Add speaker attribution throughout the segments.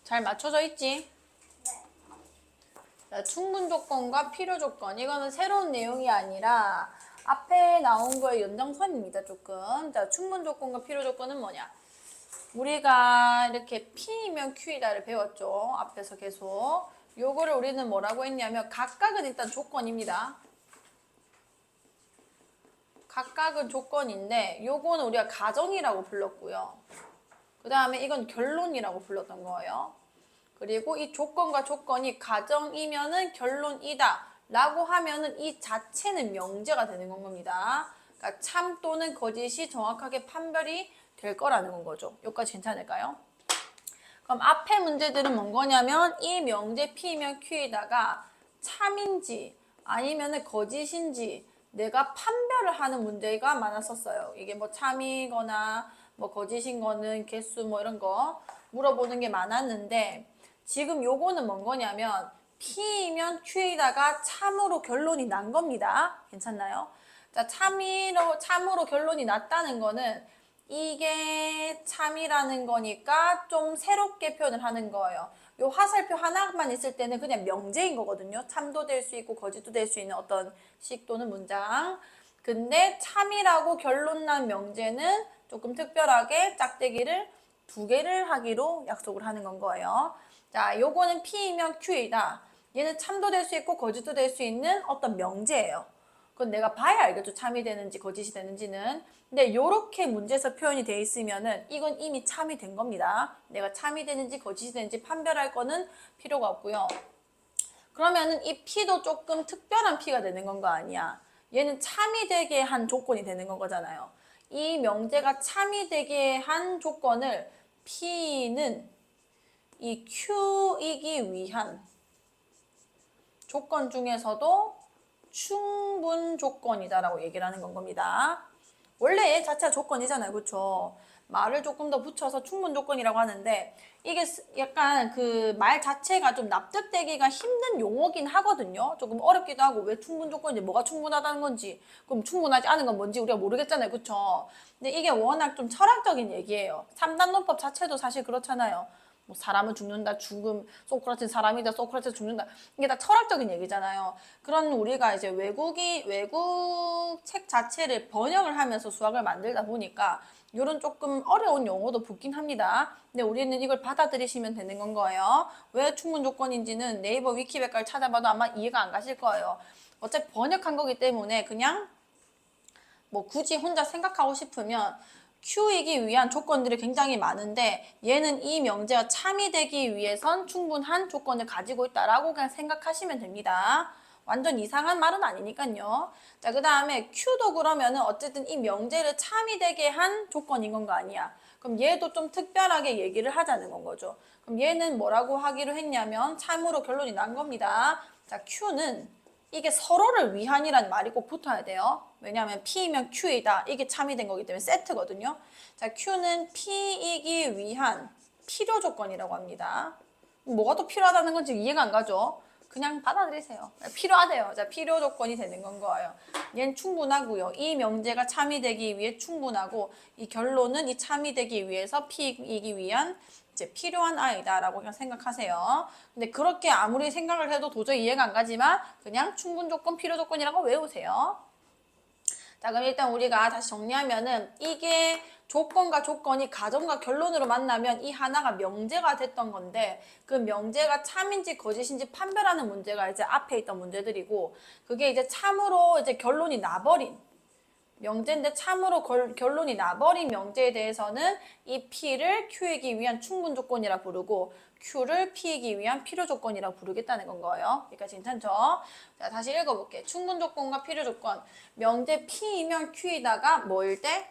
Speaker 1: 잘 맞춰져 있지? 자, 충분 조건과 필요 조건. 이거는 새로운 내용이 아니라 앞에 나온 거의 연장선입니다, 조금. 자, 충분 조건과 필요 조건은 뭐냐? 우리가 이렇게 P이면 Q이다를 배웠죠. 앞에서 계속. 요거를 우리는 뭐라고 했냐면 각각은 일단 조건입니다. 각각은 조건인데 요거는 우리가 가정이라고 불렀고요. 그 다음에 이건 결론이라고 불렀던 거예요. 그리고 이 조건과 조건이 가정이면은 결론이다 라고 하면은 이 자체는 명제가 되는 건 겁니다. 그러니까 참 또는 거짓이 정확하게 판별이 될 거라는 건 거죠. 여기까지 괜찮을까요? 그럼 앞에 문제들은 뭔 거냐면 이 명제 P면 Q에다가 참인지 아니면은 거짓인지 내가 판별을 하는 문제가 많았었어요. 이게 뭐 참이거나 뭐 거짓인 거는 개수 뭐 이런 거 물어보는 게 많았는데 지금 요거는 뭔 거냐면 P이면 Q에다가 참으로 결론이 난 겁니다. 괜찮나요? 자, 참으로 결론이 났다는 거는 이게 참이라는 거니까 좀 새롭게 표현을 하는 거예요. 요 화살표 하나만 있을 때는 그냥 명제인 거거든요. 참도 될 수 있고 거짓도 될 수 있는 어떤 식 또는 문장. 근데 참이라고 결론 난 명제는 조금 특별하게 짝대기를 2개를 하기로 약속을 하는 건 거예요. 자, 요거는 P이면 Q이다. 얘는 참도 될 수 있고 거짓도 될 수 있는 어떤 명제예요. 그건 내가 봐야 알겠죠. 참이 되는지 거짓이 되는지는. 근데 요렇게 문제에서 표현이 돼 있으면은 이건 이미 참이 된 겁니다. 내가 참이 되는지 거짓이 되는지 판별할 거는 필요가 없고요. 그러면은 이 P도 조금 특별한 P가 되는 건 거 아니야. 얘는 참이 되게 한 조건이 되는 건 거잖아요. 이 명제가 참이 되게 한 조건을 P는 이 Q이기 위한 조건 중에서도 충분 조건이다라고 얘기를 하는 건 겁니다. 원래 얘 자체가 조건이잖아요. 그렇죠? 말을 조금 더 붙여서 충분 조건이라고 하는데 이게 약간 그 말 자체가 좀 납득되기가 힘든 용어긴 하거든요. 조금 어렵기도 하고 왜 충분 조건인지 뭐가 충분하다는 건지 그럼 충분하지 않은 건 뭔지 우리가 모르겠잖아요. 그렇죠? 근데 이게 워낙 좀 철학적인 얘기예요. 3단 논법 자체도 사실 그렇잖아요. 뭐 사람은 죽는다, 죽음, 소크라테스 사람이다, 소크라테스 죽는다. 이게 다 철학적인 얘기잖아요. 그런 우리가 이제 외국 책 자체를 번역을 하면서 수학을 만들다 보니까 이런 조금 어려운 용어도 붙긴 합니다. 근데 우리는 이걸 받아들이시면 되는 건 거예요. 왜 충분 조건인지는 네이버 위키백과를 찾아봐도 아마 이해가 안 가실 거예요. 어차피 번역한 거기 때문에 그냥 뭐 굳이 혼자 생각하고 싶으면 Q이기 위한 조건들이 굉장히 많은데 얘는 이 명제가 참이 되기 위해선 충분한 조건을 가지고 있다라고 그냥 생각하시면 됩니다. 완전 이상한 말은 아니니까요. 자, 그 다음에 Q도 그러면은 어쨌든 이 명제를 참이 되게 한 조건인 건 거 아니야. 그럼 얘도 좀 특별하게 얘기를 하자는 건 거죠. 그럼 얘는 뭐라고 하기로 했냐면 참으로 결론이 난 겁니다. 자, Q는 이게 서로를 위한이라는 말이 꼭 붙어야 돼요. 왜냐하면 P이면 Q이다. 이게 참이 된 거기 때문에 세트거든요. 자, Q는 P이기 위한 필요 조건이라고 합니다. 뭐가 또 필요하다는 건지 이해가 안 가죠? 그냥 받아들이세요. 필요하대요. 자, 필요 조건이 되는 건 거예요. 얘는 충분하고요. 이 명제가 참이 되기 위해 충분하고 이 결론은 이 참이 되기 위해서 P이기 위한 이제 필요한 아이다라고 그냥 생각하세요. 근데 그렇게 아무리 생각을 해도 도저히 이해가 안 가지만 그냥 충분 조건, 필요 조건이라고 외우세요. 자, 그럼 일단 우리가 다시 정리하면은 이게 조건과 조건이 가정과 결론으로 만나면 이 하나가 명제가 됐던 건데 그 명제가 참인지 거짓인지 판별하는 문제가 이제 앞에 있던 문제들이고 그게 이제 참으로 이제 결론이 나버린 명제인데 참으로 결론이 나버린 명제에 대해서는 이 P를 Q이기 위한 충분 조건이라 부르고 Q를 P이기 위한 필요 조건이라 부르겠다는 건 거예요. 여기까지 괜찮죠? 자, 다시 읽어볼게. 충분 조건과 필요 조건. 명제 P이면 Q이다가 뭐일 때?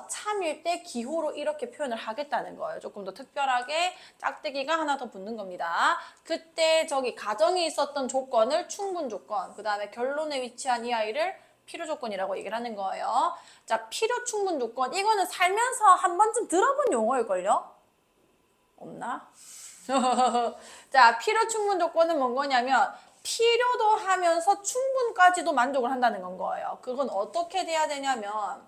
Speaker 1: 참일 때 기호로 이렇게 표현을 하겠다는 거예요. 조금 더 특별하게 짝대기가 하나 더 붙는 겁니다. 그때 저기 가정에 있었던 조건을 충분 조건, 그 다음에 결론에 위치한 이 아이를 필요 조건이라고 얘기를 하는 거예요. 자, 필요 충분 조건. 이거는 살면서 한 번쯤 들어본 용어일걸요? 없나? 자, 필요 충분 조건은 뭔 거냐면 필요도 하면서 충분까지도 만족을 한다는 건 거예요. 그건 어떻게 돼야 되냐면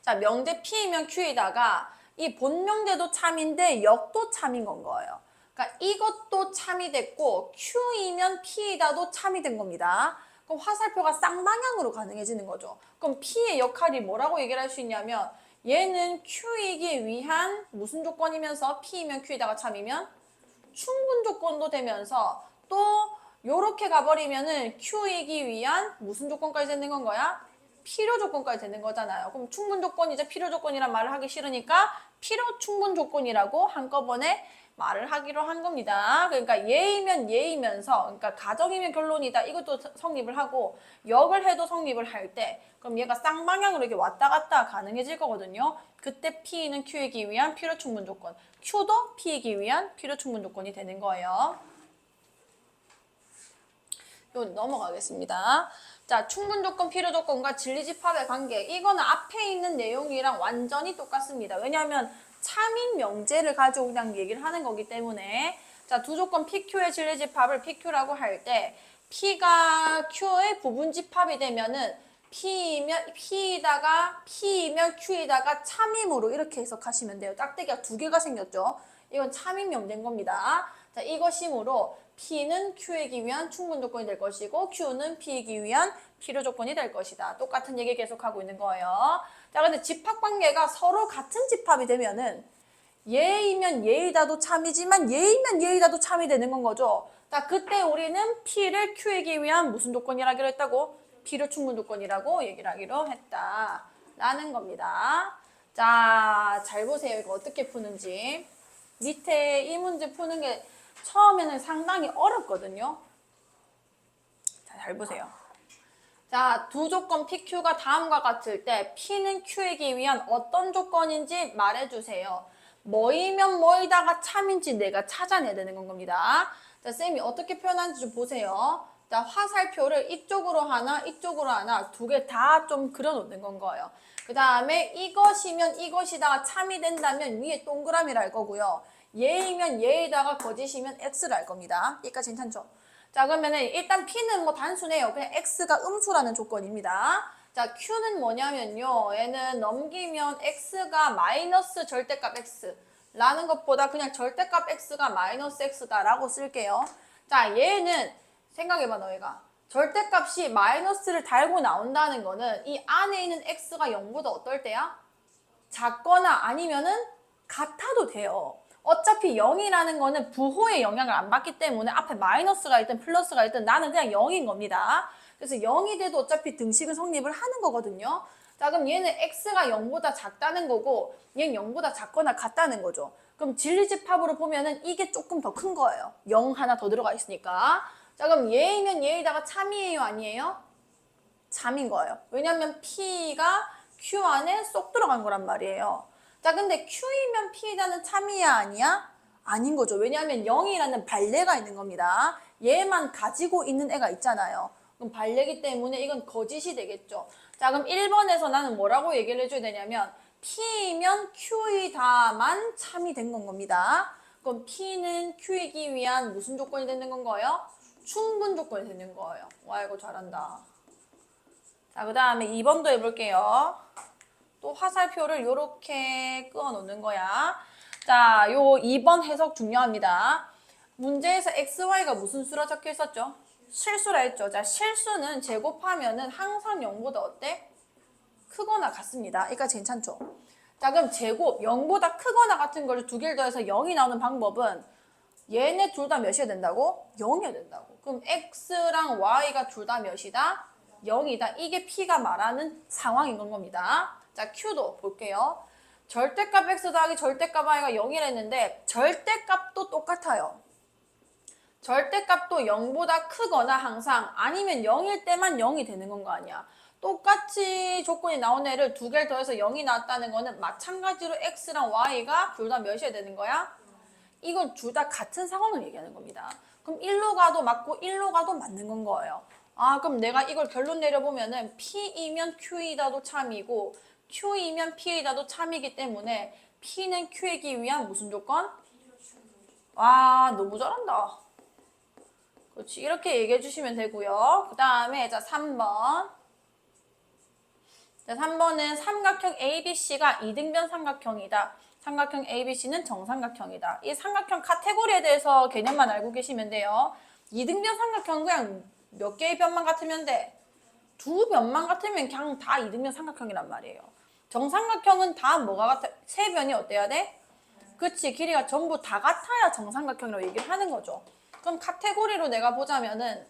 Speaker 1: 자, 명제 P이면 Q에다가 이 본명제도 참인데 역도 참인 건 거예요. 그러니까 이것도 참이 됐고 Q이면 P이다도 참이 된 겁니다. 그럼 화살표가 쌍방향으로 가능해지는 거죠. 그럼 P의 역할이 뭐라고 얘기를 할 수 있냐면 얘는 Q이기 위한 무슨 조건이면서 P이면 Q이다가 참이면 충분 조건도 되면서 또 요렇게 가버리면은 Q이기 위한 무슨 조건까지 되는 건 거야? 필요 조건까지 되는 거잖아요. 그럼 충분 조건이자 필요 조건이란 말을 하기 싫으니까 필요 충분 조건이라고 한꺼번에 말을 하기로 한 겁니다. 그러니까 예이면 예이면서, 그러니까 가정이면 결론이다. 이것도 성립을 하고 역을 해도 성립을 할 때, 그럼 얘가 쌍방향으로 이렇게 왔다 갔다 가능해질 거거든요. 그때 P는 Q이기 위한 필요 충분 조건, Q도 P이기 위한 필요 충분 조건이 되는 거예요. 요 넘어가겠습니다. 자, 충분 조건, 필요 조건과 진리집합의 관계. 이거는 앞에 있는 내용이랑 완전히 똑같습니다. 왜냐하면 참인 명제를 가지고 그냥 얘기를 하는 거기 때문에. 자, 두 조건 PQ의 진리집합을 PQ라고 할 때 P가 Q의 부분집합이 되면은 P이면 Q이다가 참임으로 이렇게 해석하시면 돼요. 짝대기가 두 개가 생겼죠. 이건 참임 명제인 겁니다. 자, 이것이므로 P는 Q이기 위한 충분 조건이 될 것이고 Q는 P이기 위한 필요 조건이 될 것이다. 똑같은 얘기 계속하고 있는 거예요. 자, 근데 집합 관계가 서로 같은 집합이 되면은 예이면 예이다도 참이지만 예이면 예이다도 참이 되는 건 거죠. 자, 그때 우리는 P를 Q이기 위한 무슨 조건이라 하기로 했다고? 필요 충분 조건이라고 얘기를 하기로 했다. 라는 겁니다. 자, 잘 보세요. 이거 어떻게 푸는지. 밑에 이 문제 푸는 게 처음에는 상당히 어렵거든요. 자, 잘 보세요. 자, 두 조건 PQ가 다음과 같을 때 P는 Q이기 위한 어떤 조건인지 말해주세요. 뭐이면 뭐이다가 참인지 내가 찾아내야 되는 건 겁니다. 자, 쌤이 어떻게 표현하는지 좀 보세요. 자, 화살표를 이쪽으로 하나, 이쪽으로 하나 두 개 다 좀 그려놓는 건 거예요. 그 다음에 이것이면 이것이다가 참이 된다면 위에 동그라미를 할 거고요. 예이면 예이다가 거짓이면 X를 할 겁니다. 여기까지 괜찮죠? 자, 그러면은 일단 P는 뭐 단순해요. 그냥 X가 음수라는 조건입니다. 자, Q는 뭐냐면요. 얘는 넘기면 X가 마이너스 절대값 X라는 것보다 그냥 절대값 X가 마이너스 X다라고 쓸게요. 자, 얘는 생각해봐, 너희가. 절대값이 마이너스를 달고 나온다는 거는 이 안에 있는 X가 0보다 어떨 때야? 작거나 아니면은 같아도 돼요. 어차피 0이라는 거는 부호의 영향을 안 받기 때문에 앞에 마이너스가 있든 플러스가 있든 나는 그냥 0인 겁니다. 그래서 0이 돼도 어차피 등식은 성립을 하는 거거든요. 자, 그럼 얘는 x가 0보다 작다는 거고 얘는 0보다 작거나 같다는 거죠. 그럼 진리집합으로 보면은 이게 조금 더 큰 거예요. 0 하나 더 들어가 있으니까. 자, 그럼 얘이면 얘이다가 참이에요, 아니에요? 참인 거예요. 왜냐면 P가 Q 안에 쏙 들어간 거란 말이에요. 자, 근데 Q이면 P이다는 참이야, 아니야? 아닌 거죠. 왜냐하면 0이라는 발레가 있는 겁니다. 얘만 가지고 있는 애가 있잖아요. 그럼 발레기 때문에 이건 거짓이 되겠죠. 자, 그럼 1번에서 나는 뭐라고 얘기를 해줘야 되냐면 P이면 Q이다만 참이 된 건 겁니다. 그럼 P는 Q이기 위한 무슨 조건이 되는 건 거예요? 충분 조건이 되는 거예요. 와, 이거 잘한다. 자, 그 다음에 2번도 해볼게요. 또 화살표를 이렇게 그어 놓는 거야. 자, 요 2번 해석 중요합니다. 문제에서 xy가 무슨 수라 적혀 있었죠? 실수라 했죠. 자, 실수는 제곱하면은 항상 0보다 어때? 크거나 같습니다. 여기까지 괜찮죠? 자, 그럼 제곱, 0보다 크거나 같은 걸 두 개를 더해서 0이 나오는 방법은 얘네 둘 다 몇이어야 된다고? 0이어야 된다고. 그럼 x랑 y가 둘 다 몇이다? 0이다. 이게 P가 말하는 상황인 건 겁니다. 자, Q도 볼게요. 절대값 x 더하기 절대값 y가 0이라 했는데 절대값도 똑같아요. 절대값도 0보다 크거나 항상 아니면 0일 때만 0이 되는 건 거 아니야. 똑같이 조건이 나온 애를 두 개를 더해서 0이 나왔다는 거는 마찬가지로 x랑 y가 둘 다 몇이어야 되는 거야? 이건 둘 다 같은 상황을 얘기하는 겁니다. 그럼 1로 가도 맞고 1로 가도 맞는 건 거예요. 아, 그럼 내가 이걸 결론 내려보면은 P이면 Q이다도 참이고 Q이면 P이다도 참이기 때문에 P는 Q이기 위한 무슨 조건? 와, 너무 잘한다. 그렇지, 이렇게 얘기해 주시면 되고요. 그 다음에 자 3번. 자, 3번은 삼각형 ABC가 이등변 삼각형이다. 삼각형 ABC는 정삼각형이다. 이 삼각형 카테고리에 대해서 개념만 알고 계시면 돼요. 이등변 삼각형 그냥 몇 개의 변만 같으면 돼? 두 변만 같으면 그냥 다 이등변 삼각형이란 말이에요. 정삼각형은 다 뭐가 같아? 세 변이 어때야 돼? 그치, 길이가 전부 다 같아야 정삼각형이라고 얘기를 하는 거죠. 그럼 카테고리로 내가 보자면은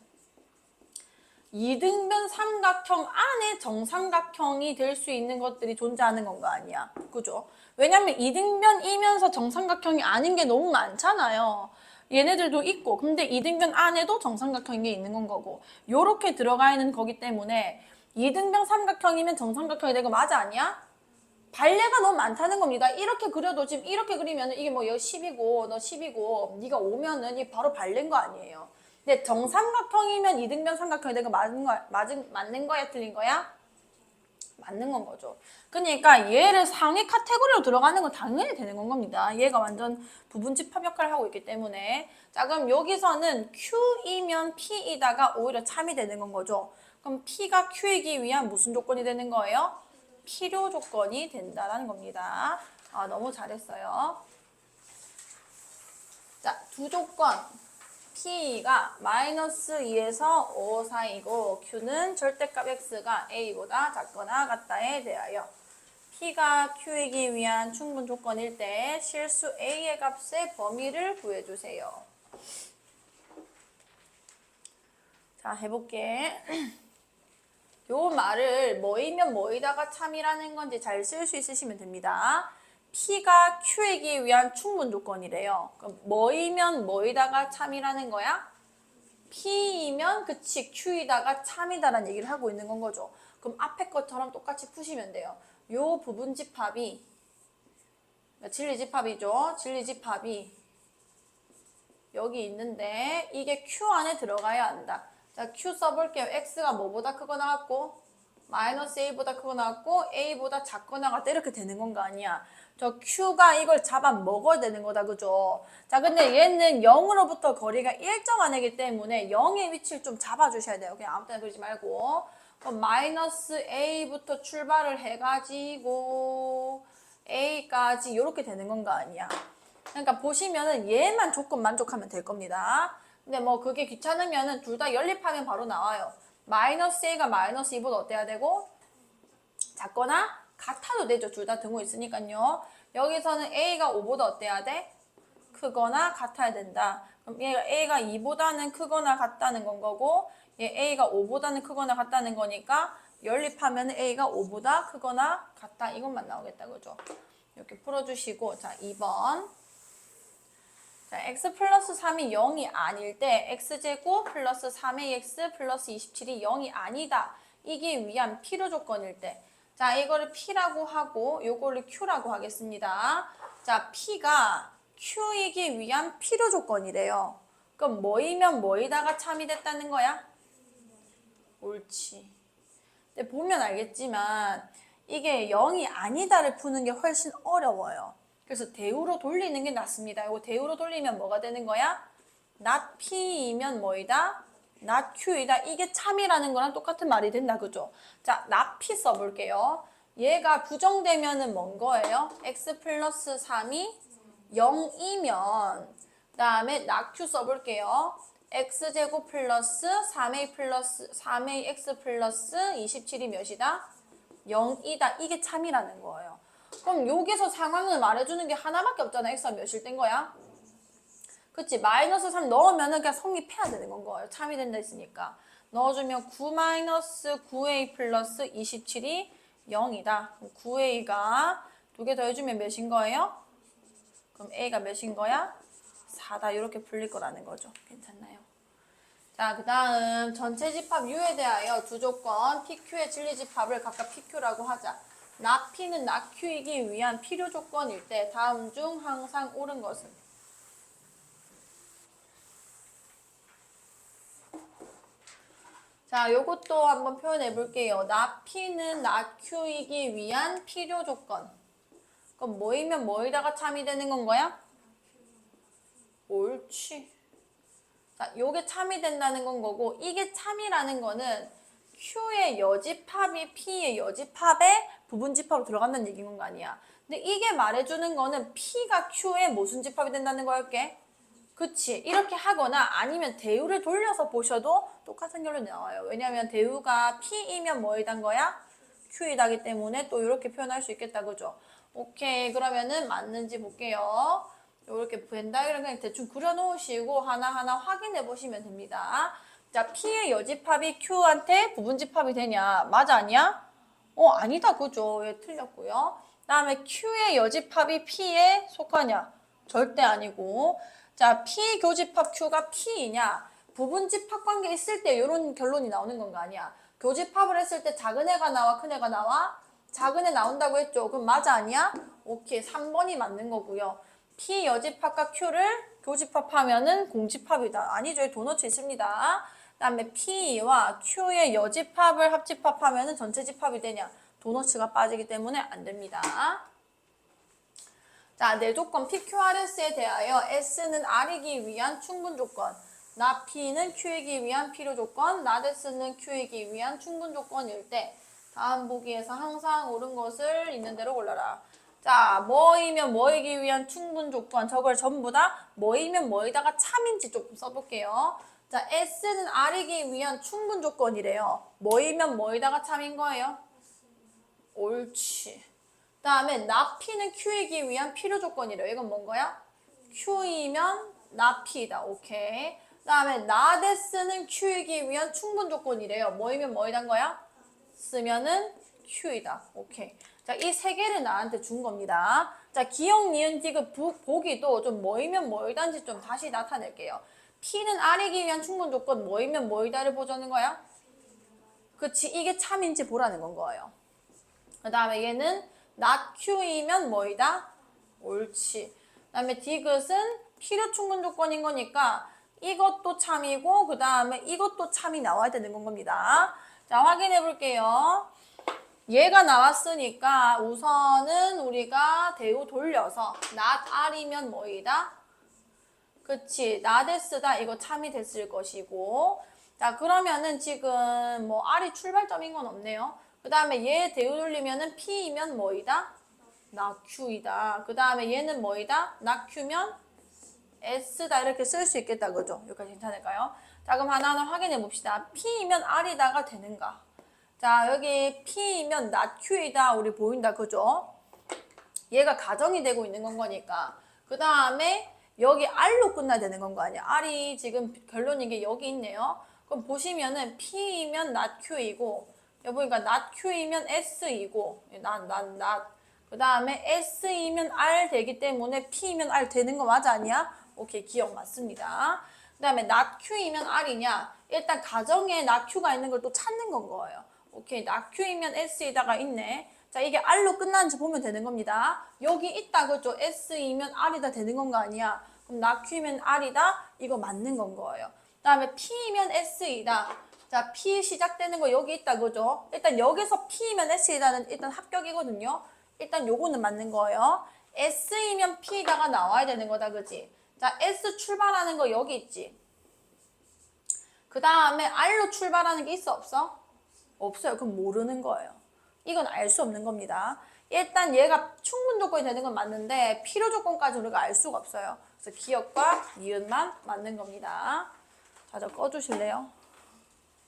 Speaker 1: 이등변 삼각형 안에 정삼각형이 될 수 있는 것들이 존재하는 건 거 아니야. 그죠? 왜냐면 이등변이면서 정삼각형이 아닌 게 너무 많잖아요. 얘네들도 있고, 근데 이등변 안에도 정삼각형인 게 있는 건 거고, 요렇게 들어가 있는 거기 때문에 이등변 삼각형이면 정삼각형이 되고 맞아 아니야? 발레가 너무 많다는 겁니다. 이렇게 그려도 지금 이렇게 그리면 이게 뭐 여기 10이고 너 10이고 네가 5면은 이게 바로 발레인 거 아니에요. 근데 정삼각형이면 이등변 삼각형이 되고 맞는 거야 틀린 거야? 맞는 건 거죠. 그러니까 얘를 상위 카테고리로 들어가는 건 당연히 되는 건 겁니다. 얘가 완전 부분집합 역할을 하고 있기 때문에. 자, 그럼 여기서는 Q이면 P이다가 오히려 참이 되는 건 거죠. 그럼 P가 Q이기 위한 무슨 조건이 되는 거예요? 필요 조건이 된다는 겁니다. 아, 너무 잘했어요. 자, 두 조건. P가 마이너스 2에서 5 사이고 Q는 절대값 X가 A보다 작거나 같다에 대하여 P가 Q이기 위한 충분 조건일 때 실수 A의 값의 범위를 구해주세요. 자, 해볼게. 요 말을 뭐이면 뭐이다가 참이라는 건지 잘 쓸 수 있으시면 됩니다. P가 Q이기 위한 충분 조건이래요. 그럼 뭐이면 뭐이다가 참이라는 거야? P이면 그치 Q이다가 참이다라는 얘기를 하고 있는 건 거죠. 그럼 앞에 것처럼 똑같이 푸시면 돼요. 요 부분집합이 진리집합이죠. 진리집합이 여기 있는데 이게 Q 안에 들어가야 한다. 자, Q 써볼게요. X가 뭐보다 크거 나왔고 마이너스 A보다 크거 나왔고 A보다 작거 나왔다 이렇게 되는 건가 아니야. 저 Q가 이걸 잡아 먹어야 되는 거다. 그죠? 자, 근데 얘는 0으로부터 거리가 일정한 애기 때문에 0의 위치를 좀 잡아주셔야 돼요. 그냥 아무 때나 그러지 말고. 그럼 마이너스 A부터 출발을 해가지고 A까지 이렇게 되는 건가 아니야. 그러니까 보시면은 얘만 조건 만족하면 될 겁니다. 근데 뭐 그게 귀찮으면은 둘 다 연립하면 바로 나와요. 마이너스 A가 마이너스 2보다 어때야 되고? 작거나 같아도 되죠. 둘 다 등호 있으니까요. 여기서는 A가 5보다 어때야 돼? 크거나 같아야 된다. 그럼 얘가 A가 2보다는 크거나 같다는 건 거고 얘 A가 5보다는 크거나 같다는 거니까 연립하면 A가 5보다 크거나 같다. 이것만 나오겠다. 그죠? 이렇게 풀어주시고 자 2번 자, x 플러스 3이 0이 아닐 때 x제곱 플러스 3ax 플러스 27이 0이 아니다. 이기 위한 필요 조건일 때 자, 이거를 P라고 하고 요거를 Q라고 하겠습니다. 자, P가 Q이기 위한 필요 조건이래요. 그럼 뭐이면 뭐이다가 참이 됐다는 거야? 옳지. 근데 보면 알겠지만 이게 0이 아니다를 푸는 게 훨씬 어려워요. 그래서 대우로 돌리는 게 낫습니다. 이거 대우로 돌리면 뭐가 되는 거야? not P이면 뭐이다? not Q이다. 이게 참이라는 거랑 똑같은 말이 된다. 그죠? 자, not P 써볼게요. 얘가 부정되면은 뭔 거예요? x 플러스 3이 0이면 그 다음에 not Q 써볼게요. x제곱 플러스 3ax 플러스 27이 몇이다? 0이다. 이게 참이라는 거예요. 그럼 여기서 상황을 말해주는 게 하나밖에 없잖아. x가 몇일 땐 거야? 그치? 마이너스 3 넣으면은 그냥 성립해야 되는 건 거예요. 참이 된다 했으니까. 넣어주면 9 마이너스 9a 플러스 27이 0이다. 9a가 두 개 더해주면 몇인 거예요? 그럼 a가 몇인 거야? 4다. 이렇게 풀릴 거라는 거죠. 괜찮나요? 자, 그 다음 전체 집합 U에 대하여 두 조건 PQ의 진리집합을 각각 PQ라고 하자. not P는 not Q이기 위한 필요 조건일 때 다음 중 항상 옳은 것은? 자, 요것도 한번 표현해 볼게요. not P는 not Q이기 위한 필요 조건. 그럼 뭐이면 뭐이다가 참이 되는 건 거야? 옳지. 자, 요게 참이 된다는 건 거고 이게 참이라는 거는 Q의 여집합이 P의 여집합에 부분 집합으로 들어간다는 얘기인 거 아니야. 근데 이게 말해주는 거는 P가 Q의 무슨 집합이 된다는 거였게? 그치. 이렇게 하거나 아니면 대우를 돌려서 보셔도 똑같은 결론이 나와요. 왜냐면 대우가 P이면 뭐이단 거야? Q이다기 때문에 또 이렇게 표현할 수 있겠다. 그죠? 오케이. 그러면은 맞는지 볼게요. 이렇게 벤다이를 그냥 대충 그려놓으시고 하나하나 확인해 보시면 됩니다. 자, P의 여집합이 Q한테 부분집합이 되냐? 맞아, 아니야? 아니다. 그죠? 예, 틀렸고요. 다음에 Q의 여집합이 P에 속하냐? 절대 아니고. 자, P 교집합 Q가 P이냐? 부분집합 관계 있을 때 이런 결론이 나오는 건 거 아니야. 교집합을 했을 때 작은 애가 나와, 큰 애가 나와? 작은 애 나온다고 했죠. 그럼 맞아, 아니야? 오케이, 3번이 맞는 거고요. P 여집합과 Q를 교집합하면은 공집합이다. 아니죠. 도너츠 있습니다. 그다음에 P와 Q의 여집합을 합집합하면은 전체 집합이 되냐? 도너츠가 빠지기 때문에 안 됩니다. 자, 내 조건 PQRS에 대하여 S는 R이기 위한 충분 조건, 나 P는 Q이기 위한 필요 조건, 나 S는 Q이기 위한 충분 조건일 때 다음 보기에서 항상 옳은 것을 있는 대로 골라라. 자, 뭐이면 뭐이기 위한 충분 조건, 저걸 전부 다 뭐이면 뭐이다가 참인지 조금 써볼게요. 자, S는 R이기 위한 충분 조건이래요. 뭐이면 뭐이다가 참인 거예요? 옳지. 다음에 나 P는 Q이기 위한 필요 조건이래요. 이건 뭔 거야? Q이면 나 P다. 오케이. 다음에 나 S는 Q이기 위한 충분 조건이래요. 뭐이면 뭐이단 거야? 쓰면은 Q이다. 오케이. 자, 이 세 개를 나한테 준 겁니다. 자, 기억, 니은, 디귿, 보기도 좀 뭐이면 뭐이단지 좀 다시 나타낼게요. P는 R이기 위한 충분 조건 뭐이면 뭐이다를 보자는 거야? 그치, 이게 참인지 보라는 건 거예요. 그 다음에 얘는 not Q이면 뭐이다? 옳지. 그 다음에 디귿은 필요 충분 조건인 거니까 이것도 참이고 그 다음에 이것도 참이 나와야 되는 건 겁니다. 자, 확인해 볼게요. 얘가 나왔으니까 우선은 우리가 대우 돌려서 not R이면 뭐이다? 그치, not S다. 이거 참이 됐을 것이고. 자, 그러면은 지금 뭐 R이 출발점인 건 없네요. 그 다음에 얘 대우 돌리면은 P이면 뭐이다? not Q이다. 그 다음에 얘는 뭐이다? not Q면 S다. 이렇게 쓸 수 있겠다. 그죠? 여기까지 괜찮을까요? 자, 그럼 하나하나 확인해 봅시다. P이면 R이다가 되는가? 자, 여기 P이면 not Q이다. 우리 보인다. 그죠? 얘가 가정이 되고 있는 건 거니까. 그 다음에 여기 R로 끝나야 되는 건 거 아니야. R이 지금 결론인 게 여기 있네요. 그럼 보시면은 P이면 not Q이고 여기 보니까 not Q이면 S이고 not. 그 다음에 S이면 R 되기 때문에 P이면 R 되는 거 맞아 아니야? 오케이, 기억 맞습니다. 그 다음에 not Q이면 R이냐? 일단 가정에 not Q가 있는 걸 또 찾는 건 거예요. 오케이, not Q이면 S에다가 있네. 자, 이게 R로 끝나는지 보면 되는 겁니다. 여기 있다, 그죠? S이면 R이다 되는 건 거 아니야? 그럼 not Q이면 R이다? 이거 맞는 건 거예요. 그 다음에 P이면 S이다. 자, P 시작되는 거 여기 있다, 그죠? 일단 여기서 P이면 S이다는 일단 합격이거든요. 일단 요거는 맞는 거예요. S이면 P다가 나와야 되는 거다, 그지? 자, S 출발하는 거 여기 있지? 그 다음에 R로 출발하는 게 있어, 없어? 없어요. 그럼 모르는 거예요. 이건 알 수 없는 겁니다. 일단 얘가 충분 조건이 되는 건 맞는데 필요 조건까지 우리가 알 수가 없어요. 그래서 기억과 니은만 맞는 겁니다. 자, 저 꺼주실래요?